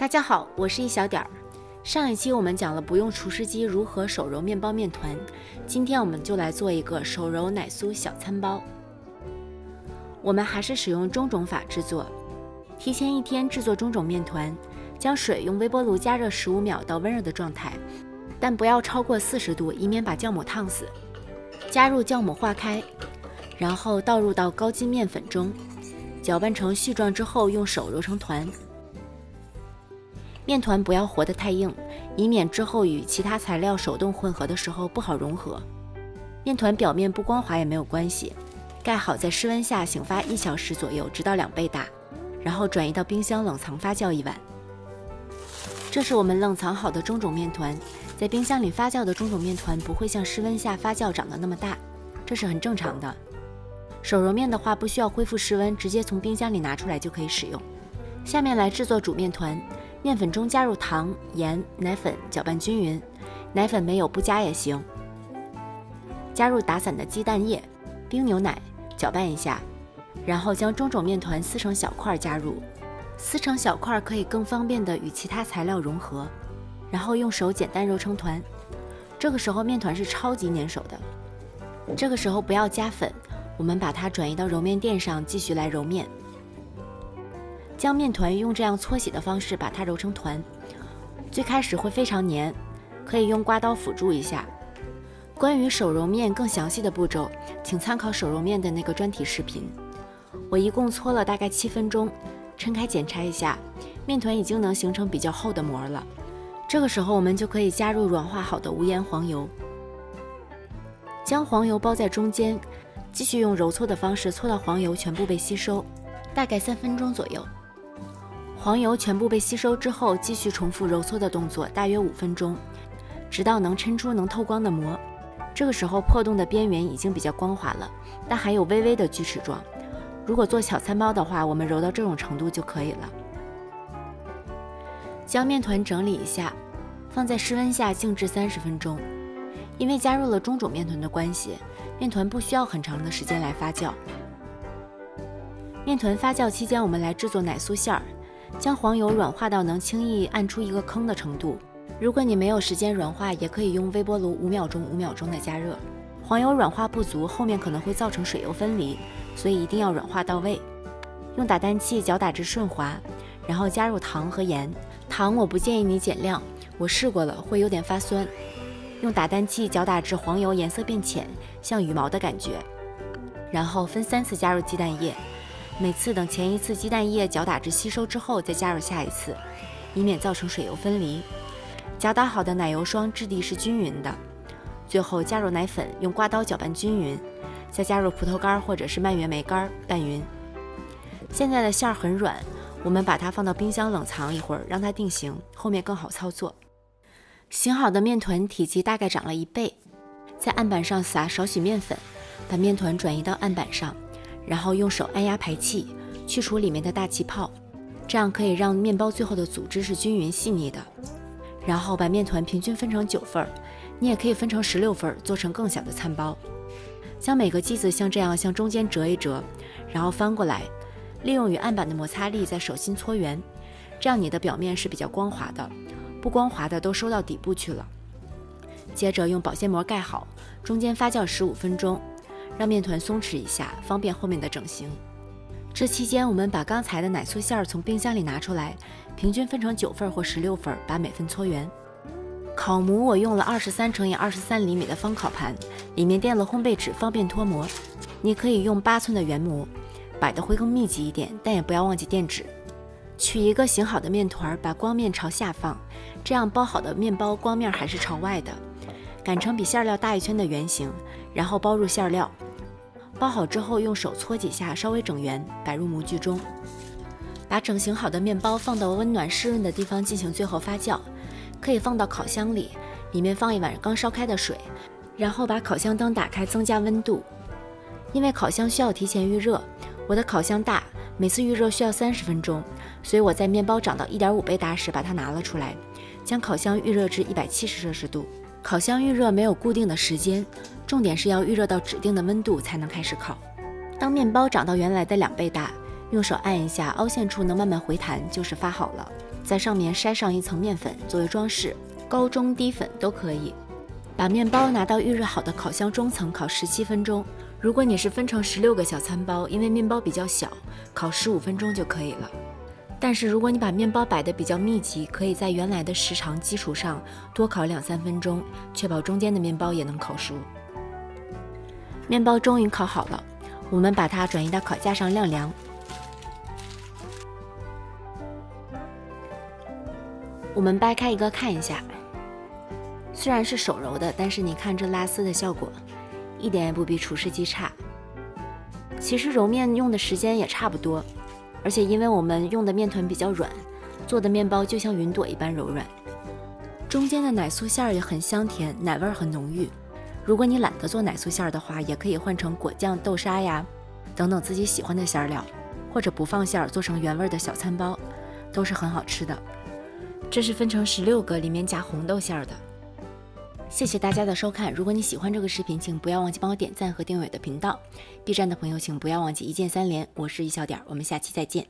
大家好，我是一小点儿。上一期我们讲了不用厨师机如何手揉面包面团，今天我们就来做一个手揉奶酥小餐包。我们还是使用中种法制作，提前1天制作中种面团，将水用微波炉加热15秒到温热的状态，但不要超过40度，以免把酵母烫死。加入酵母化开，然后倒入到高筋面粉中，搅拌成絮状之后，用手揉成团。面团不要和得太硬，以免之后与其他材料手动混合的时候不好融合。面团表面不光滑也没有关系，盖好在室温下醒发1小时左右，直到2倍大，然后转移到冰箱冷藏发酵1晚。这是我们冷藏好的中种面团，在冰箱里发酵的中种面团不会像室温下发酵长得那么大，这是很正常的。手揉面的话不需要恢复室温，直接从冰箱里拿出来就可以使用。下面来制作煮面团。面粉中加入糖、盐、奶粉，搅拌均匀。奶粉没有不加也行。加入打散的鸡蛋液、冰牛奶，搅拌一下，然后将中种面团撕成小块加入。撕成小块可以更方便的与其他材料融合，然后用手简单揉成团。这个时候面团是超级粘手的。这个时候不要加粉，我们把它转移到揉面垫上，继续来揉面。将面团用这样搓洗的方式把它揉成团，最开始会非常黏，可以用刮刀辅助一下。关于手揉面更详细的步骤，请参考手揉面的那个专题视频。我一共搓了大概7分钟，抻开检查一下，面团已经能形成比较厚的膜了。这个时候我们就可以加入软化好的无盐黄油，将黄油包在中间，继续用揉搓的方式搓到黄油全部被吸收，大概3分钟左右。黄油全部被吸收之后，继续重复揉搓的动作，大约5分钟，直到能抻出能透光的膜。这个时候破洞的边缘已经比较光滑了，但还有微微的锯齿状。如果做小餐包的话，我们揉到这种程度就可以了。将面团整理一下，放在室温下静置30分钟。因为加入了中种面团的关系，面团不需要很长的时间来发酵。面团发酵期间，我们来制作奶酥馅儿。将黄油软化到能轻易按出一个坑的程度。如果你没有时间软化，也可以用微波炉5秒钟5秒钟的加热。黄油软化不足，后面可能会造成水油分离，所以一定要软化到位。用打蛋器搅打至顺滑，然后加入糖和盐。糖我不建议你减量，我试过了，会有点发酸。用打蛋器搅打至黄油颜色变浅，像羽毛的感觉。然后分3次加入鸡蛋液。每次等前一次鸡蛋液搅打至吸收之后，再加入下一次，以免造成水油分离。搅打好的奶油霜质地是均匀的。最后加入奶粉，用刮刀搅拌均匀，再加入葡萄干或者是蔓越莓干拌匀。现在的馅儿很软，我们把它放到冰箱冷藏一会儿，让它定型，后面更好操作。醒好的面团体积大概长了1倍，在案板上撒少许面粉，把面团转移到案板上。然后用手按压排气，去除里面的大气泡，这样可以让面包最后的组织是均匀细腻的。然后把面团平均分成9份，你也可以分成16份，做成更小的餐包。将每个剂子像这样向中间折一折，然后翻过来，利用与案板的摩擦力在手心搓圆，这样你的表面是比较光滑的，不光滑的都收到底部去了。接着用保鲜膜盖好，中间发酵15分钟。让面团松弛一下，方便后面的整形。这期间，我们把刚才的奶酥馅儿从冰箱里拿出来，平均分成9份或16份，把每份搓圆。烤模我用了23×23厘米的方烤盘，里面垫了烘焙纸，方便脱模。你可以用8寸的圆模，摆的会更密集一点，但也不要忘记垫纸。取一个醒好的面团，把光面朝下放，这样包好的面包光面还是朝外的。擀成比馅料大1圈的圆形，然后包入馅料。包好之后，用手搓几下，稍微整圆，摆入模具中。把整形好的面包放到温暖湿润的地方进行最后发酵，可以放到烤箱里，里面放1碗刚烧开的水，然后把烤箱灯打开，增加温度。因为烤箱需要提前预热，我的烤箱大，每次预热需要30分钟，所以我在面包长到1.5倍大时把它拿了出来，将烤箱预热至170摄氏度。烤箱预热没有固定的时间，重点是要预热到指定的温度才能开始烤。当面包长到原来的2倍大，用手按一下，凹陷处能慢慢回弹，就是发好了。在上面筛上一层面粉作为装饰，高中低粉都可以。把面包拿到预热好的烤箱中层烤17分钟。如果你是分成16个小餐包，因为面包比较小，烤15分钟就可以了。但是如果你把面包摆得比较密集，可以在原来的时长基础上多烤2-3分钟，确保中间的面包也能烤熟。面包终于烤好了，我们把它转移到烤架上晾凉。我们掰开一个看一下，虽然是手揉的，但是你看这拉丝的效果，一点也不比厨师机差。其实揉面用的时间也差不多，而且因为我们用的面团比较软，做的面包就像云朵一般柔软。中间的奶酥馅儿也很香甜，奶味很浓郁。如果你懒得做奶酥馅儿的话，也可以换成果酱、豆沙呀等等自己喜欢的馅料，或者不放馅儿做成原味的小餐包，都是很好吃的。这是分成16个，里面夹红豆馅儿的。谢谢大家的收看，如果你喜欢这个视频，请不要忘记帮我点赞和订阅我的频道。B 站的朋友请不要忘记一键3连，我是一小点，我们下期再见。